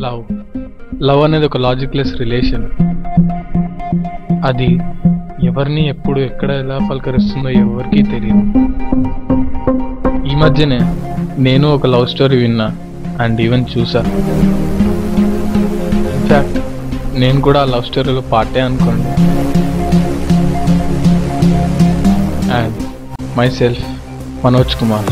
Love love అనేది ఒక logicless relation. అది ఎవరిని ఎప్పుడు ఎక్కడ ఎలా పలకరిస్తుందో ఎవరికీ తెలియదు. ఈ మధ్యనే నేను ఒక లవ్ స్టోరీ విన్నా అండ్ ఈవెన్ చూసా. ఇన్ఫ్యాక్ట్ నేను కూడా ఆ లవ్ స్టోరీలో పార్టే అనుకోండి. And my self Manoj Kumar.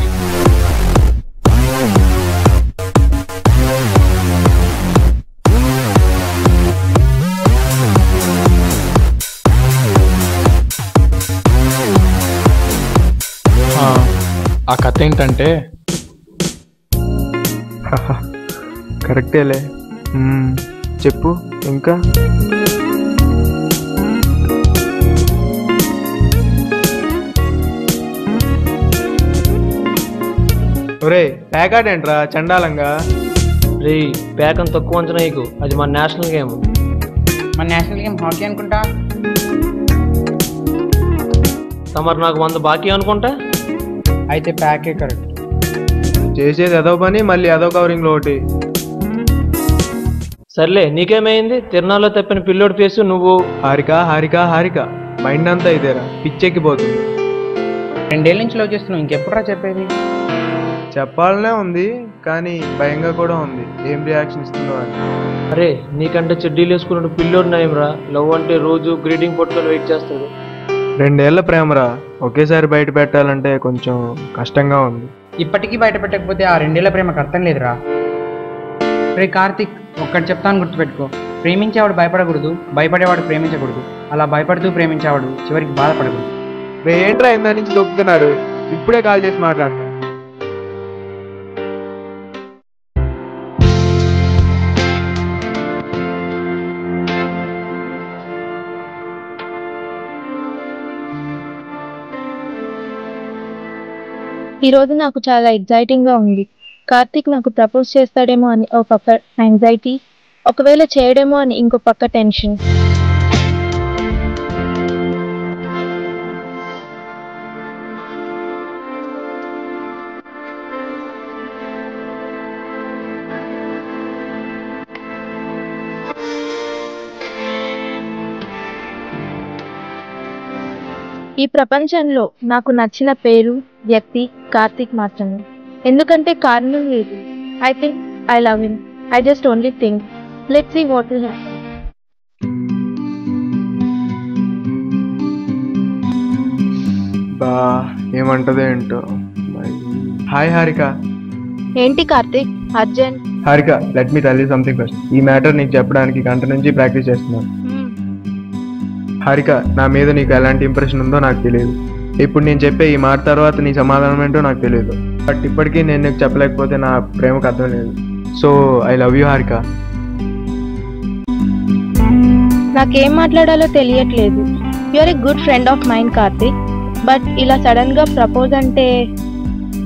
ఆ కథ ఏంటంటే కరెక్టేలే, చెప్పు ఇంకా. ఒరే ప్యాకాట్ ఏంట్రా చండాలంగా. రే ప్యాక్ అని తక్కువ అంచనా నీకు, అది మన నేషనల్ గేమ్. మన నేషనల్ గేమ్ హాకీ అనుకుంటా. తమరు నాకు 100 బాకీ అనుకుంటా. అయితే ప్యాకే కరెక్ట్. చేసేది అదో పని, మళ్ళీ అదో కవరింగ్ లో ఒకటి. సర్లే నీకేమైంది? తిరునాళ్ళలో తప్పిన పిల్లోడి ఫేసు నువ్వు. హారిక హారిక హారిక మైండ్ అంతా ఇదేరా, పిచ్చెక్కిపోతుంది. 2 ఏళ్ళ నుంచి లవ్ చేస్తున్నావు, ఇంకెప్పుడా చెప్పేది? చెప్పాలనే ఉంది కానీ భయంగా కూడా ఉంది, ఏం రియాక్షన్ ఇస్తుందో అని. అరే నీకంటే చెడ్డీలు వేసుకున్నాడు పిల్లోడు నయంరా. లవ్ అంటే రోజు గ్రీటింగ్ పట్టుకొని వెయిట్ చేస్తాడు. 2 ఏళ్ల ప్రేమరా, ఒకేసారి బయట పెట్టాలంటే కొంచెం కష్టంగా ఉంది. ఇప్పటికీ బయట పెట్టకపోతే ఆ 2 ఏళ్ల ప్రేమకు అర్థం లేదురా. రే కార్తిక్, ఒక్కటి చెప్తాను గుర్తుపెట్టుకో. ప్రేమించేవాడు భయపడకూడదు, భయపడేవాడు ప్రేమించకూడదు. అలా భయపడుతూ ప్రేమించేవాడు చివరికి బాధపడకూడదు. ఏంట్రా ఇందా నుంచి దొక్కుతున్నారు, ఇప్పుడే కాల్ చేసి మాట్లాడతా. ఈరోజు నాకు చాలా ఎగ్జైటింగ్గా ఉంది. కార్తిక్ నాకు ప్రపోజ్ చేస్తాడేమో అని ఒక పక్క యాంగ్జైటీ, ఒకవేళ చేయడేమో అని ఇంకో పక్క టెన్షన్. ఈ ప్రపంచంలో నాకు నచ్చిన పేరు, వ్యక్తి కార్తిక్ మాత్రమే. ఎందుకంటే కారణం లేదు. I think I love him. I just only think. Let's see what will happen. బా ఏమంటదో ఏంటో. హాయ్ హారిక. ఏంటి Karthik urgent? Harika, let me tell you something first. ఈ మ్యాటర్ నీకు చెప్పడానికి గంట నుంచి ప్రాక్టీస్ చేస్తున్నాను. హారిక, నా మీద నీకు ఎలాంటి ఇంప్రెషన్ ఉందో నాకు తెలియదు. ఇప్పుడు నేను చెప్పే ఈ మాట తర్వాత నీ సమాధానం ఏంటో నాకు తెలియదు. బట్ ఇప్పటికీ నేను నీకు చెప్పలేకపోతే నా ప్రేమకు అర్థం లేదు. So I love you Harika. నాకేం మాట్లాడాలో తెలియట్లేదు. You are a good friend of mind Karthik, but ఇలా సడన్ గా ప్రపోజ్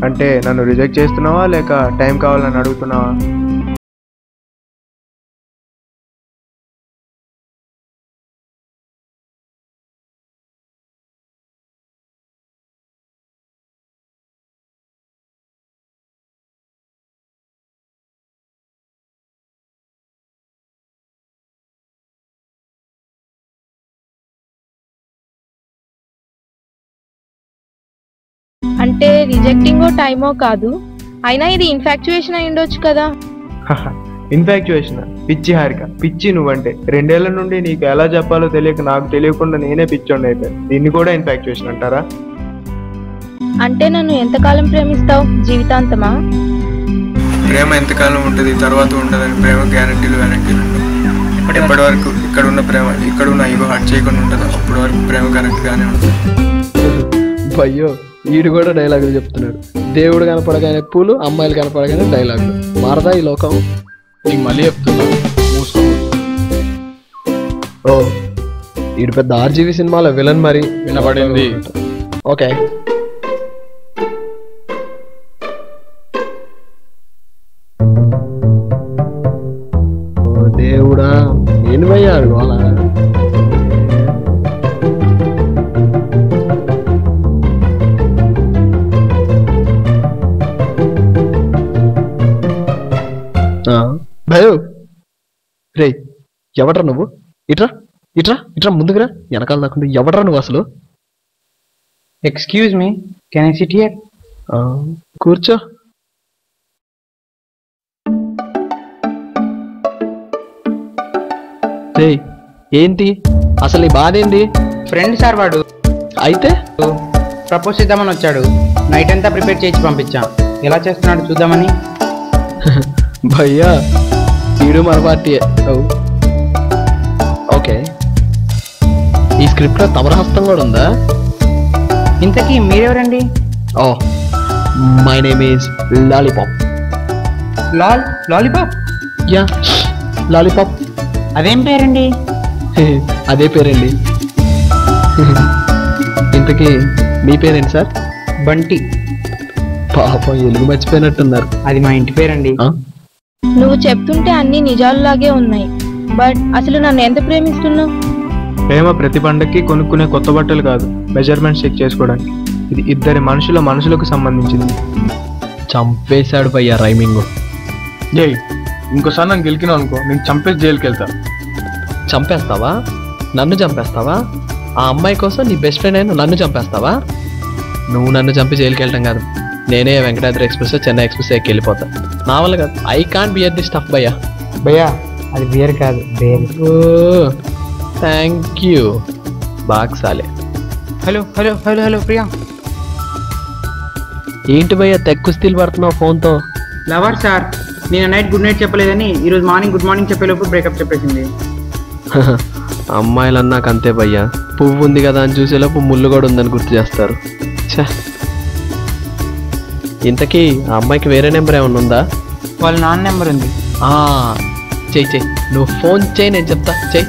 అంటే నన్ను రిజెక్ట్ చేస్తున్నావా లేక టైం కావాలని అడుగుతున్నావా? అంటే రిజెక్టింగో టైమో కాదు. అయినా ఇది ఇన్ఫాక్చుయేషన్ అయి ఉండొచ్చు కదా. ఇన్ఫాక్చుయేషన్? పిచ్చి హారిక, పిచ్చి నువ్వంటే. 2 ఏళ్ల నుండి నీకు ఎలా చెప్పాలో తెలియక నాకు తెలియకుండా నేనే పిచ్చోండి అయిపోయాను. దీన్ని కూడా ఇన్ఫాక్చుయేషన్ అంటారా? అంటే నన్ను ఎంతకాలం ప్రేమిస్తావు? జీవితాంతమా? ప్రేమ ఎంతకాలం ఉంటుంది, తర్వాత ఉంటుందని ప్రేమ గ్యారంటీలు ఎప్పటి వరకు ఇక్కడున్న ప్రేమ ఇక్కడున్న ఇగో హట్ చేయకుండా ఉంటుందో అప్పటి వరకు ప్రేమ కరెక్ట్గానే ఉంటుంది. అయ్యో, వీడు కూడా డైలాగులు చెప్తున్నాడు. దేవుడు కనపడగానే పూలు, అమ్మాయిలు కనపడగానే డైలాగులు. మారదా ఈ లోకం? నీకు మళ్ళీ చెప్తున్నా, మూసుకో. ఓ, వీడు పెద్ద ఆర్జీవీ సినిమాలో విలన్ మరి. వినపడింది. ఓకే. దేవుడా, నేను పోయాడు అలా. భయో రే ఎవడ్రా నువ్వు? ఇట్రా ఇట్రా ఇట్రా ముందుకురా. వెనకాల నాకుండా ఎవడ్రా నువ్వు అసలు? Excuse me, can I SIT here? కూర్చో. రే ఏంటి అసలు నీ బాధ ఏంది? ఫ్రెండ్ సార్ వాడు అయితే ప్రపోజ్ చేద్దామని వచ్చాడు. నైట్ అంతా ప్రిపేర్ చేసి పంపించాం. ఎలా చేస్తున్నాడు చూద్దామని. భయ్యా వీడు మన పార్టీయే. ఓకే, ఈ స్క్రిప్ట్ లో తమర హస్తం కూడా ఉందా? ఇంతకీ మీరెవరండి? Oh my name is lollipop. Lollipop? Yeah lollipop. అదేం పేరండి? అదే పేరండి. ఇంతకీ మీ పేరేంటి సార్? బంటి. పాపం ఎలుగు మర్చిపోయినట్టున్నారు. అది మా ఇంటి పేరండి. నువ్వు చెప్తుంటే అన్ని నిజాలులాగే ఉన్నాయి. బట్ అసలు నన్ను ఎంత ప్రేమిస్తున్నావు? ప్రేమ ప్రతి పండక్కి కొనుక్కునే కొత్త బట్టలు కాదు, మెజర్మెంట్స్ చెక్ చేసుకోవడానికి. ఇది ఇద్దరి మనసులకు సంబంధించింది. చంపేశాడు భయ్యా రైమింగ్. ఏయ్ ఇంకోసారి నన్ను గెలికినావు అనుకో, నేను చంపేసి జైలుకి వెళ్తా. చంపేస్తావా? నన్ను చంపేస్తావా? ఆ అమ్మాయి కోసం నీ బెస్ట్ ఫ్రెండ్ అయినా నన్ను చంపేస్తావా? నువ్వు నన్ను చంపి జైలుకి వెళ్ళటం కాదు, నేనే వెంకటాద్రి ఎక్స్ప్రెస్ చెన్నై ఎక్స్ప్రెస్ ఎక్కి వెళ్ళిపోతా. నా వల్ల కాదు. I can't beer this stuff భయ్యా. భయ్యా అది బియర్ కాదు, బేర్. థ్యాంక్ యూ బాక్సాలే. Hello hello hello hello Priya. ఏంటి భయ్యా తెగ కుస్తీలు పడుతున్నావు ఫోన్తో? లవర్ సార్, నేను నైట్ గుడ్ నైట్ చెప్పలేదని ఈరోజు మార్నింగ్ గుడ్ మార్నింగ్ చెప్పేలోపు బ్రేకప్ చెప్పేసింది. అమ్మాయిలు అన్నాక అంతే భయ్యా, పువ్వు ఉంది కదా అని చూసేలోపు ముళ్ళు కూడా ఉందని గుర్తు చేస్తారు. ఛా, ఇంతకీ ఆ అమ్మాయికి వేరే నెంబర్ ఏమన్నా ఉందా? వాళ్ళ నాన్న నెంబర్ ఉంది. చెయ్యి చెయ్యి, నువ్వు ఫోన్ చేయి, నేను చెప్తా. చెయ్యి.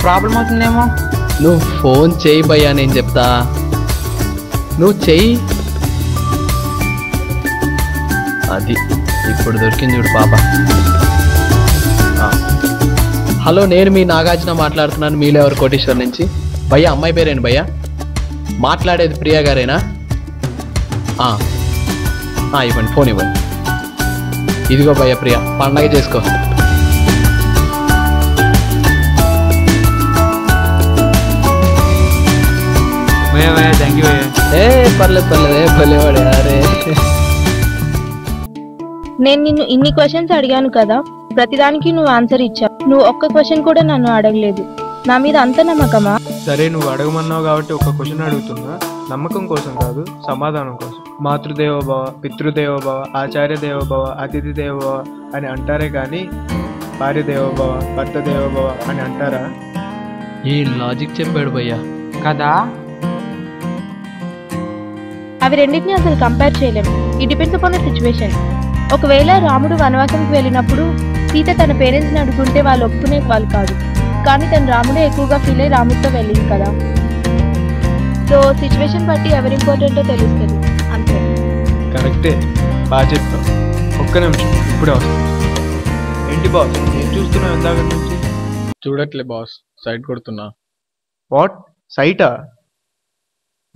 ప్రాబ్లం అవుతుందేమో. నువ్వు ఫోన్ చేయి భయ్యా, నేను చెప్తా. నువ్వు చెయ్యి. అది ఇప్పుడు దొరికింది చూడు పాప. హలో, నేను మీ నాగార్జున మాట్లాడుతున్నాను. మీలో ఎవరు? కోటేశ్వర్ నుంచి. భయ్యా అమ్మాయి పేరేంటి భయ్యా? మాట్లాడేది ప్రియా గారేనా? ఇవ్వండి, ఫోన్ ఇవ్వండి. ఇదిగో భయ్యా ప్రియా, పండగ చేసుకో. Thank you. పర్లేదు పర్లేదు, భలేవాడే. అరే నేను నిన్ను ఇన్ని క్వశ్చన్స్ అడిగాను కదా, ప్రతిదానికి నువ్వు ఆన్సర్ ఇచ్చావు. నువ్వు ఒక్క క్వశ్చన్ కూడా నన్ను అడగలేదు. నా మీద అంత నమ్మకమా? సరే, నువ్వు అడగమన్నావు కాబట్టి ఒక క్వశ్చన్ అడుగుతున్నా. నమ్మకం కోసం కాదు, సమాధానం కోసం. మాతృదేవోభవ, పితృదేవోభవ, ఆచార్య దేవోభవ, అతిథి దేవోభవ అని అంటారే కానీ భార్య దేవోభవ, భర్త దేవోభవ అని అంటారా? ఈ లాజిక్ చెప్పాడు భయ్యా కదా. అవి రెండింటిని అసలు కంపేర్ చేయలేము. It depends upon the situation. ఒకవేళ రాముడు వనవాసంకి వెళ్ళినప్పుడు సీత తన పేరెంట్స్ని అడుగుంటే వాళ్ళు ఒప్పుకునే వాళ్ళు కాదు. కానీ తను రాముడే ఎక్కువగా ఫీల్ అయ్యి రాముడితో వెళ్ళింది కదా. సో సిచ్యువేషన్ బట్టి ఎవరి ఇంపార్టెంటో తెలుస్తుంది అంతే. కరెక్టే, బాగా చెప్తావు. ఒక్క నిమిషం, ఇప్పుడే వస్తాను. ఏంటి బాస్, ఏం చూస్తున్నావు ఇందాక నుంచి? చూడట్లే బాస్, సైడ్ కొడుతున్నా. వాట్, సైటా?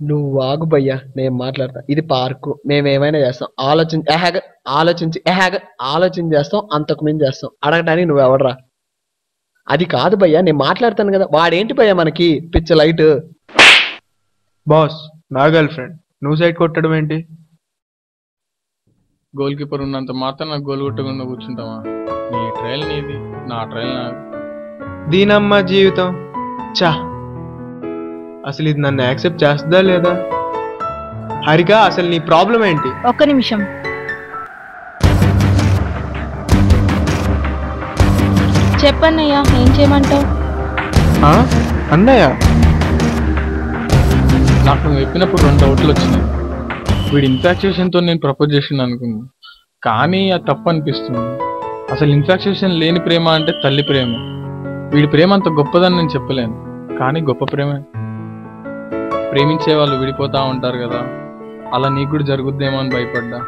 నువ్వు ఆగు భయ్యా, నేను మాట్లాడతా. ఇది పార్కు, మేము ఏమైనా చేస్తాం. ఆలోచించి చేస్తాం, అంతకు మించి చేస్తాం. అడగడానికి నువ్వు ఎవడరా? అది కాదు భయ్యా, నేను మాట్లాడతాను కదా. వాడేంటి భయ్యా మనకి పిచ్చ లైట్? బాస్, నా గర్ల్ ఫ్రెండ్, నువ్వు సైడ్ కొట్టడం ఏంటి? గోల్ కీపర్ ఉన్నంత మాత్రం నాకు గోల్ కొట్టకుండా కూర్చుంటావా? నీ ట్రయల్ నీది, నా ట్రయల్ నాది. దీనమ్మ జీవితం. చా, అసలు ఇది నన్ను యాక్సెప్ట్ చేస్తుందా లేదా? హరిక, అసలు నీ ప్రాబ్లం ఏంటి? ఒక్క నిమిషం. చెప్పన్నయ్యా, ఏం చేయమంటావు? అన్నయ్య, నాకు నువ్వు చెప్పినప్పుడు 2 డౌట్లు వచ్చినాయి. వీడి ఇన్ఫాక్చుయేషన్తో నేను ప్రపోజ్ చేసింది అనుకున్నాను, కానీ అది తప్పు అనిపిస్తుంది. అసలు ఇన్ఫాక్చుయేషన్ లేని ప్రేమ అంటే తల్లి ప్రేమ. వీడి ప్రేమ అంత గొప్పదని నేను చెప్పలేను, కానీ గొప్ప ప్రేమే. ప్రేమించే వాళ్ళు విడిపోతూ ఉంటారు కదా, అలా నీకు కూడా జరుగుద్దేమో అని భయపడ్డా.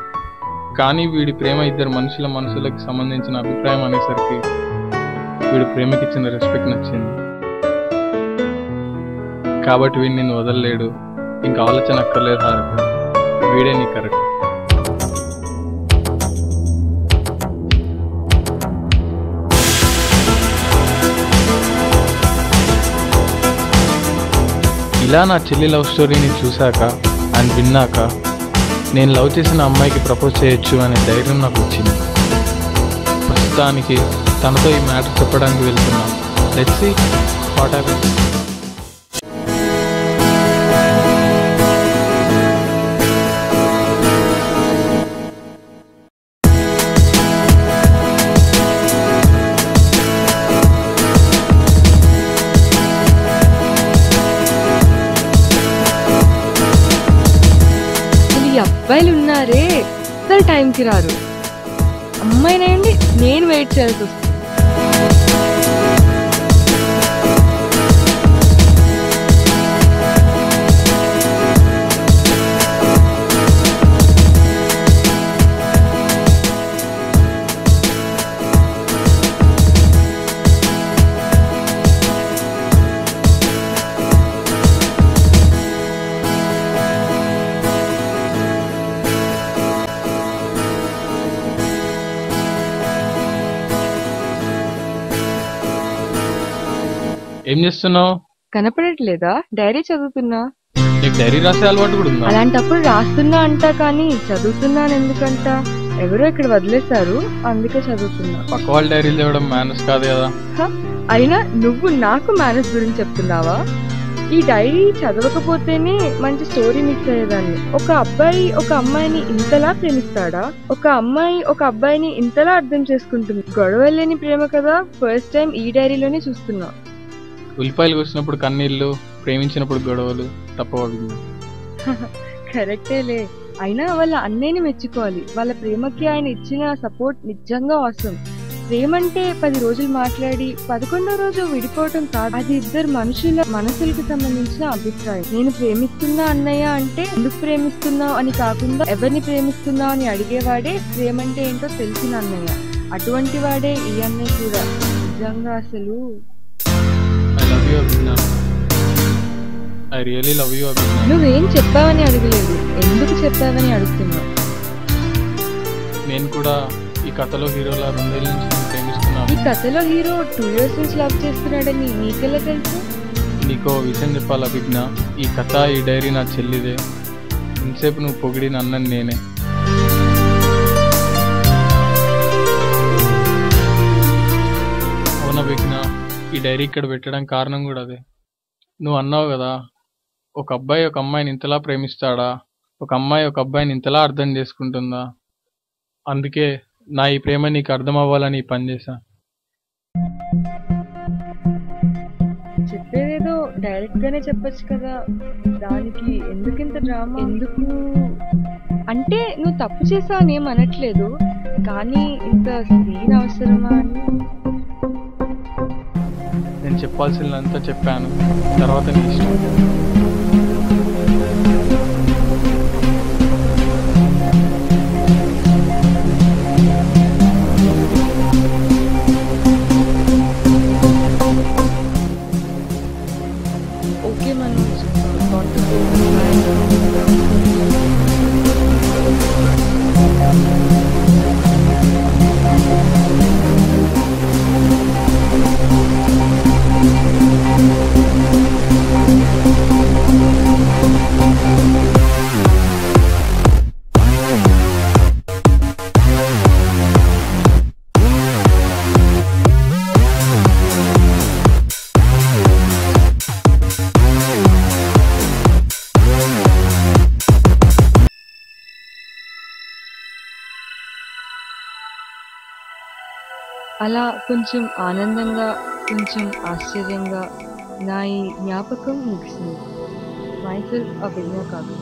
కానీ వీడి ప్రేమ ఇద్దరు మనసులకి సంబంధించిన అభిప్రాయం అనేసరికి వీడి ప్రేమకి ఇచ్చిన రెస్పెక్ట్ నచ్చింది. కాబట్టి వీడిని నిన్ను వదలలేడు. ఇంకా ఆలోచన అక్కర్లేదు హారక, వీడే నీ కరెక్ట్. ఇలా నా చెల్లి లవ్ స్టోరీని చూశాక అండ్ విన్నాక నేను లవ్ చేసిన అమ్మాయికి ప్రపోజ్ చేయొచ్చు అనే ధైర్యం నాకు వచ్చింది. ప్రస్తుతానికి తనతో ఈ మ్యాటర్ చెప్పడానికి వెళ్తున్నాను. Let's see what happens. అబ్బాయిలు ఉన్నారే అసలు టైంకి రారు. అమ్మాయినండి నేను వెయిట్ చేయాల్సి వస్తుంది. ఏం చేస్తున్నావు? కనపడట్లేదా? డైరీ చదువుతున్నా. నీకు డైరీ రాసే అలవాటు కూడా ఉందా? అలాంటప్పుడు రాస్తున్నా అంటా కానీ చదువుతున్నాను ఎందుకంట? ఎవరో ఇక్కడ వదిలేశారు అందుకే చదువుతున్నా. పక్క వాళ్ళ డైరీలు చదవడం మేనస్ కాదు కదా. అయినా నువ్వు నాకు మేనస్ గురించి చెప్తున్నావా? ఈ డైరీ చదవకపోతేనే మంచి స్టోరీ మిస్ అయ్యేదాన్ని. ఒక అబ్బాయి ఒక అమ్మాయిని ఇంతలా ప్రేమిస్తాడా? ఒక అమ్మాయి ఒక అబ్బాయిని ఇంతలా అర్థం చేసుకుంటుంది. గొడవ లేని ప్రేమ కదా ఫస్ట్ టైం ఈ డైరీలోనే చూస్తున్నా. ఉల్లిపాయలు కోసినప్పుడు కన్నీళ్ళు, ప్రేమించినప్పుడు గొడవలు తప్పవు. కరెక్టేలే. అయినా వాళ్ళ అన్నయ్యని మెచ్చుకోవాలి. వాళ్ళ ప్రేమకి ఆయన ఇచ్చిన సపోర్ట్ నిజంగా అవసరం. ప్రేమంటే 10 రోజులు మాట్లాడి 11వ రోజు విడిపోవటం కాదు. అది ఇద్దరు మనుషుల మనసులకు సంబంధించిన అభిప్రాయం. నేను ప్రేమిస్తున్నా అన్నయ్య అంటే ఎందుకు ప్రేమిస్తున్నావు అని కాకుండా ఎవరిని ప్రేమిస్తున్నావు అని అడిగేవాడే ప్రేమంటే ఏంటో తెలిసిన అన్నయ్య. అటువంటి వాడే ఈ అన్నయ్య కూడా. నిజంగా అసలు I really love you, Abhinay. నువ్వేం చెప్పావని అడగలేదు, ఎందుకు చెప్పావని అడుగుతున్నా. నేను కూడా ఈ కథలో హీరోలా 2 ఏళ్ళ నుంచి ప్రేమిస్తున్నాను. ఈ కథలో హీరో 2 years నుంచి లవ్ చేస్తున్నాడని నీకెలా తెలుసు? నీకో విషయం చెప్పాలి అభిజ్ఞ. ఈ కథ ఈ డైరీ నా చెల్లిదే. ఇంతసేపు నువ్వు పొగిడిన అన్నని నేనే. అవునా అభిజ్ఞ, ఈ డైరీ ఇక్కడ పెట్టడం కారణం కూడా అదే. నువ్వు అన్నావు కదా, ఒక అబ్బాయి ఒక అమ్మాయిని ఇంతలా ప్రేమిస్తాడా, ఒక అమ్మాయి ఒక అబ్బాయిని ఇంతలా అర్థం చేసుకుంటుందా? అందుకే నా ఈ ప్రేమ నీకు అర్థం అవ్వాలని ఈ పని చేశా. చెప్పేదేదో డైరెక్ట్ గానే చెప్పొచ్చు కదా, దానికి ఎందుకింత డ్రామా? ఎందుకు అంటే నువ్వు తప్పు చేసావు అని ఏం అనట్లేదు, కానీ ఇంత సీన్ అవసరమా అని. నేను చెప్పాల్సిందంతా చెప్పాను, తర్వాత నీ ఇష్టం. ఓకే మనోజ్, అలా కొంచెం ఆనందంగా కొంచెం ఆశ్చర్యంగా నా ఈ జ్ఞాపకం ముగిసింది. మైసెల్ఫ్ అభిజ్ఞ కాదు.